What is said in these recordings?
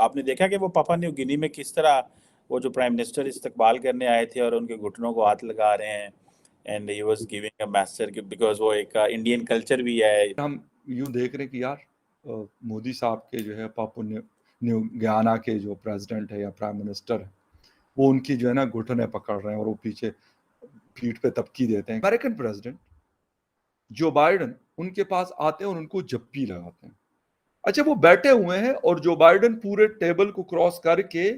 आपने देखा कि वो पापा न्यू गिनी में किस तरह वो जो प्राइम मिनिस्टर इस्तकबाल करने आए थे और उनके घुटनों को हाथ लगा रहे हैं, and he was giving a message because वो एक इंडियन कल्चर भी है। हम यूं देख रहे हैं कि यार मोदी साहब के जो है पापुआ न्यू गियाना के जो प्रेसिडेंट है या प्राइम मिनिस्टर है, वो उनकी जो है ना घुटने पकड़ रहे हैं और वो पीछे पीठ पे तबकी देते हैं। अमेरिकन प्रेसिडेंट जो बाइडन उनके पास आते हैं और उनको जप्पी लगाते हैं। अच्छा, वो बैठे हुए हैं और जो बाइडन पूरे टेबल को क्रॉस करके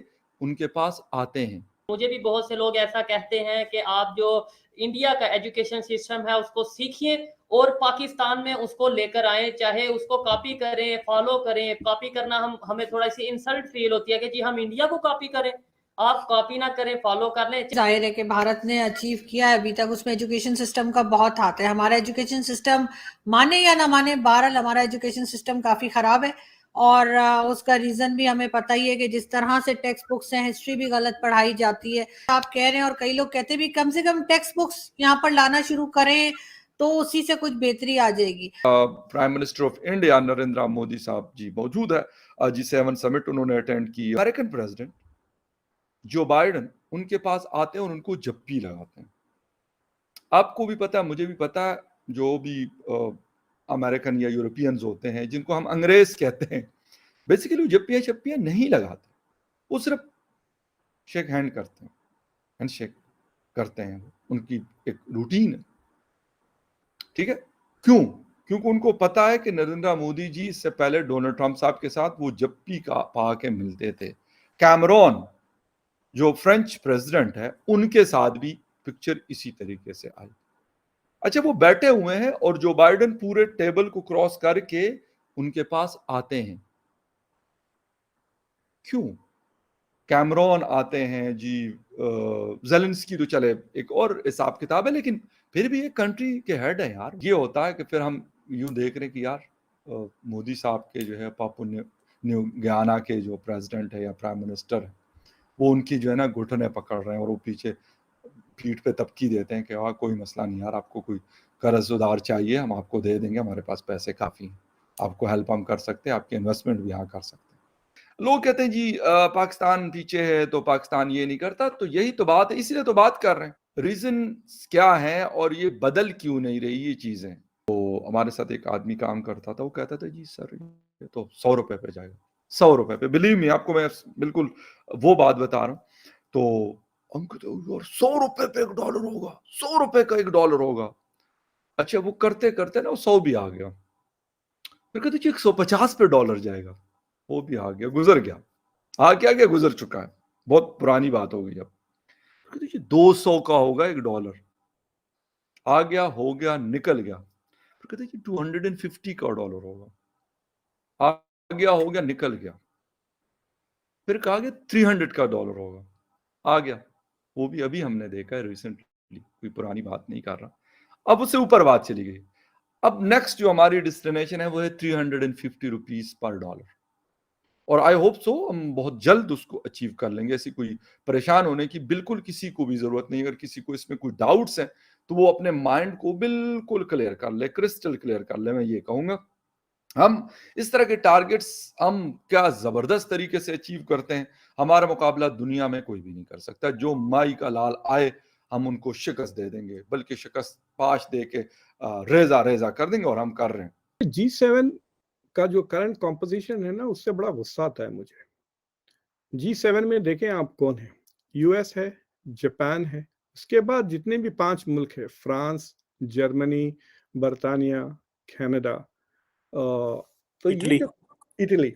उनके पास आते हैं। मुझे भी बहुत से लोग ऐसा कहते हैं कि आप जो इंडिया का एजुकेशन सिस्टम है उसको सीखिए और पाकिस्तान में उसको लेकर आए, चाहे उसको कॉपी करें, फॉलो करें। कॉपी करना हमें थोड़ा सी इंसल्ट फील होती है कि जी हम इंडिया को कॉपी करें। आप कॉपी ना करें, फॉलो कर लें। जाहिर है कि भारत ने अचीव किया है अभी तक, उसमें एजुकेशन सिस्टम का बहुत हाथ है। हमारा एजुकेशन सिस्टम, माने या ना माने, बहरहाल हमारा एजुकेशन सिस्टम काफी खराब है और उसका रीजन भी हमें पता ही है कि जिस तरह से टेक्स्ट बुक्स हैं, हिस्ट्री भी गलत पढ़ाई जाती है। आप कह रहे हैं और कई लोग कहते भी कम से कम टेक्स्ट बुक्स यहाँ पर लाना शुरू करें तो उसी से कुछ बेहतरी आ जाएगी। Prime minister of India Narendra Modi साहब जी मौजूद है। G7 समिट उन्होंने अटेंड की। अमेरिकन प्रेसिडेंट जो बाइडन उनके पास आते हैं और उनको जप्पी लगाते हैं। आपको भी पता है, मुझे भी पता है, जो भी अमेरिकन या यूरोपियंस होते हैं जिनको हम अंग्रेज कहते हैं, बेसिकली जप्पियां शप्पियां नहीं लगाते, वो सिर्फ शेक हैंड करते हैं, हैंडशेक करते हैं। उनकी एक रूटीन है, ठीक है। क्यों? क्योंकि उनको पता है कि नरेंद्र मोदी जी इससे पहले डोनाल्ड ट्रंप साहब के साथ वो जप्पी का पा के मिलते थे। कैमरॉन जो फ्रेंच प्रेसिडेंट है, उनके साथ भी पिक्चर इसी तरीके से आई। अच्छा, वो बैठे हुए हैं और जो बाइडन पूरे टेबल को क्रॉस करके उनके पास आते हैं। क्यों? कैमरॉन आते हैं जी, जेलेंस्की तो चले एक और हिसाब किताब है, लेकिन फिर भी एक कंट्री के हेड है यार। ये होता है कि फिर हम यूं देख रहे हैं कि यार मोदी साहब के जो है पापुआ न्यू गियाना के जो प्रेसिडेंट है या प्राइम मिनिस्टर है, वो उनकी जो है ना घुटने पकड़ रहे हैं और वो पीछे पीठ पे तबकी देते हैं कि हाँ कोई मसला नहीं यार, आपको कोई कर्ज उधार चाहिए हम आपको दे देंगे, हमारे पास पैसे काफ़ी हैं, आपको हेल्प हम कर सकते हैं, आपकी इन्वेस्टमेंट भी यहाँ कर सकते हैं। लोग कहते हैं जी पाकिस्तान पीछे है तो पाकिस्तान ये नहीं करता, तो यही तो बात है, इसीलिए तो बात कर रहे हैं। रीजन क्या है और ये बदल क्यों नहीं रही ये चीज़ें। तो हमारे साथ एक आदमी काम करता था, वो कहता था जी सर ये तो 100 रुपए पे जाएगा, 100 रुपए पे। बिलीव मी, आपको मैं बिल्कुल वो बात बता रहा हूँ। तो हम कहते यार 100 रुपए पे $1 होगा, 100 रुपए का $1 होगा। अच्छा, वो करते करते ना 100 भी आ गया, फिर कहते जी 150 पे डॉलर जाएगा, वो भी आ गया, गुजर गया। क्या गया, गुजर चुका है, बहुत पुरानी बात हो गई। अब कहते जी 200 का होगा $1, आ गया, हो गया, निकल गया। फिर कहते जी 250 का $1 होगा, आ गया, हो गया, निकल गया। फिर कहा गया 300 का $1 होगा, आ गया, वो भी अभी हमने देखा है रिसेंटली, कोई पुरानी बात नहीं कर रहा। अब उससे ऊपर बात चली गई। अब नेक्स्ट जो हमारी डेस्टिनेशन है वो है 350 रुपीज पर $1, और आई होप सो हम बहुत जल्द उसको अचीव कर लेंगे। ऐसी कोई परेशान होने की बिल्कुल किसी को भी जरूरत नहीं। अगर किसी को इसमें कोई डाउट्स हैं तो वो अपने माइंड को बिल्कुल क्लियर कर ले, क्रिस्टल क्लियर कर ले। मैं ये कहूंगा, हम इस तरह के टारगेट्स हम क्या जबरदस्त तरीके से अचीव करते हैं, हमारा मुकाबला दुनिया में कोई भी नहीं कर सकता। जो माई का लाल आए हम उनको शिकस्त दे देंगे, बल्कि शिकस्त पाश दे के रेजा रेजा कर देंगे, और हम कर रहे हैं। G7 का जो करंट कॉम्पोजिशन है ना, उससे बड़ा गुस्सा आता है मुझे। G7 में देखें आप कौन है, यूएस है, जापान है, उसके बाद जितने भी 5 मुल्क है, फ्रांस, जर्मनी, बर्तानिया, कनाडा, तो इटली। ये जो इटली,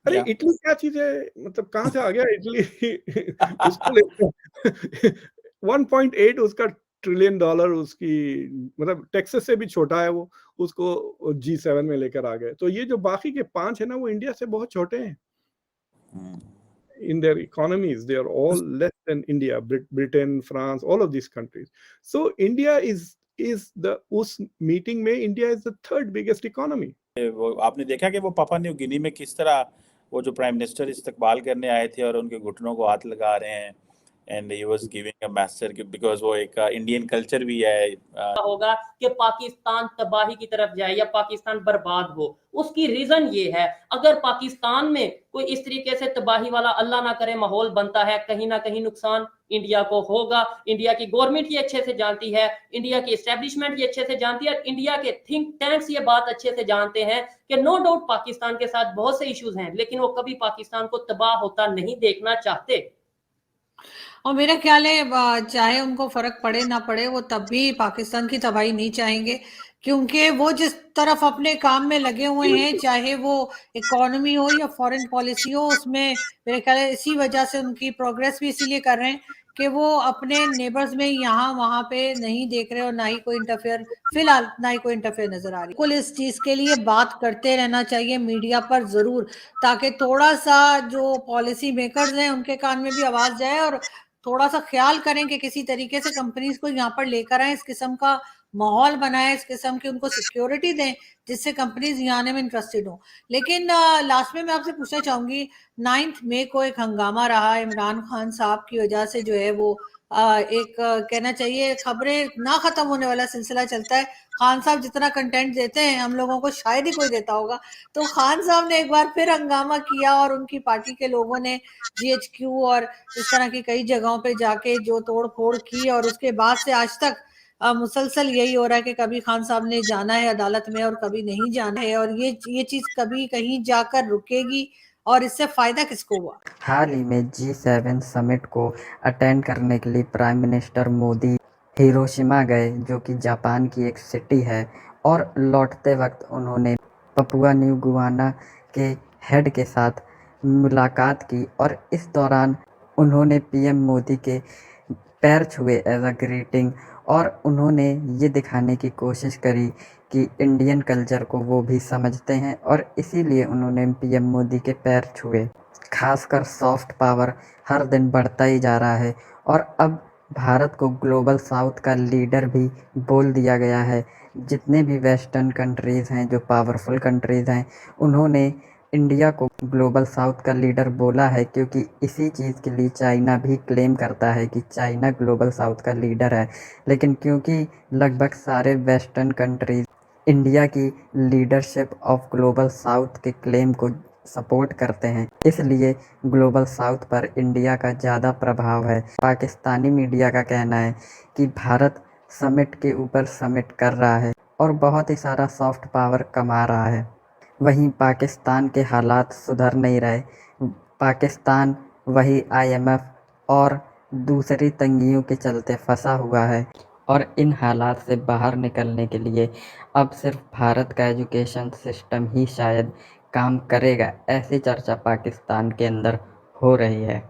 अरे इटली क्या चीज है, मतलब कहाँ से आ गया इटली उसको 1.8 उसका ट्रिलियन डॉलर उसकी, मतलब टेक्सास से भी छोटा है वो, उसको G7 में लेकर आ गए। तो ये जो बाकी के 5 है ना, वो इंडिया से बहुत छोटे हैं। In their economies, they are all less than India, Britain, France, all of these countries. So India is the उस मीटिंग में India is the third biggest economy. वो आपने देखा कि वो पापा न्यू गिनी में किस तरह वो जो प्राइम मिनिस्टर इस्तकबाल करने आए थे और उनके घुटनों को हाथ लगा रहे हैं, and he was giving a master because वो एक इंडियन कल्चर भी है होगा कि पाकिस्तान तबाही की तरफ जाए या पाकिस्तान बर्बाद हो। उसकी रीजन ये है, अगर पाकिस्तान में कोई इस तरीके से तबाही वाला अल्लाह ना करे माहौल बनता है, कहीं ना कहीं नुकसान इंडिया को होगा। इंडिया की गवर्नमेंट ये अच्छे से जानती है, इंडिया की एस्टेब्लिशमेंट ये अच्छे से जानती है, इंडिया के थिंक टैंक्स ये बात अच्छे से जानते हैं कि नो डाउट पाकिस्तान के साथ बहुत से इश्यूज हैं, लेकिन वो कभी पाकिस्तान को तबाह होता नहीं देखना चाहते। और मेरा ख्याल है चाहे उनको फर्क पड़े ना पड़े, वो तब भी पाकिस्तान की तबाही नहीं चाहेंगे, क्योंकि वो जिस तरफ अपने काम में लगे हुए हैं, चाहे वो इकोनॉमी हो या फॉरेन पॉलिसी हो, उसमें मेरे ख्याल है इसी वजह से उनकी प्रोग्रेस भी इसीलिए कर रहे हैं कि वो अपने नेबर्स में यहाँ वहां पे नहीं देख रहे और ना ही कोई इंटरफेयर, फिलहाल ना ही कोई इंटरफेयर नजर आ रही। बिल्कुल इस चीज के लिए बात करते रहना चाहिए मीडिया पर जरूर, ताकि थोड़ा सा जो पॉलिसी मेकर्स हैं उनके कान में भी आवाज जाए और थोड़ा सा ख्याल करें कि किसी तरीके से कंपनीज को यहाँ पर लेकर आए, इस किस्म का माहौल बनाए, इस किस्म की उनको सिक्योरिटी दें जिससे कंपनीज यहाँ आने में इंटरेस्टेड हो। लेकिन लास्ट में मैं आपसे पूछना चाहूंगी, 9 मई को एक हंगामा रहा इमरान खान साहब की वजह से, जो है वो एक कहना चाहिए खबरें ना खत्म होने वाला सिलसिला चलता है। खान साहब जितना कंटेंट देते हैं हम लोगों को शायद ही कोई देता होगा, तो खान साहब ने एक बार फिर हंगामा किया और उनकी पार्टी के लोगों ने GHQ और इस तरह की कई जगहों पे जाके जो तोड़ फोड़ की, और उसके बाद से आज तक मुसलसल यही हो रहा है कि कभी खान साहब ने जाना है अदालत में और कभी नहीं जाना है, और ये चीज कभी कहीं जाकर रुकेगी और इससे फायदा किसको हुआ? हाल ही में G7 समिट को अटेंड करने के लिए प्राइम मिनिस्टर मोदी हिरोशिमा गए, जो कि जापान की एक सिटी है, और लौटते वक्त उन्होंने पपुआ न्यू गुआना के हेड के साथ मुलाकात की, और इस दौरान उन्होंने PM मोदी के पैर छुए एज अ ग्रीटिंग, और उन्होंने ये दिखाने की कोशिश करी कि इंडियन कल्चर को वो भी समझते हैं, और इसीलिए उन्होंने PM मोदी के पैर छुए। खासकर सॉफ्ट पावर हर दिन बढ़ता ही जा रहा है, और अब भारत को ग्लोबल साउथ का लीडर भी बोल दिया गया है। जितने भी वेस्टर्न कंट्रीज़ हैं, जो पावरफुल कंट्रीज़ हैं, उन्होंने इंडिया को ग्लोबल साउथ का लीडर बोला है, क्योंकि इसी चीज़ के लिए चाइना भी क्लेम करता है कि चाइना ग्लोबल साउथ का लीडर है। लेकिन क्योंकि लगभग सारे वेस्टर्न कंट्रीज़ इंडिया की लीडरशिप ऑफ ग्लोबल साउथ के क्लेम को सपोर्ट करते हैं, इसलिए ग्लोबल साउथ पर इंडिया का ज़्यादा प्रभाव है। पाकिस्तानी मीडिया का कहना है कि भारत समिट के ऊपर समिट कर रहा है और बहुत ही सारा सॉफ्ट पावर कमा रहा है। वहीं पाकिस्तान के हालात सुधर नहीं रहे। पाकिस्तान वही IMF और दूसरी तंगियों के चलते फंसा हुआ है, और इन हालात से बाहर निकलने के लिए अब सिर्फ भारत का एजुकेशन सिस्टम ही शायद काम करेगा, ऐसी चर्चा पाकिस्तान के अंदर हो रही है।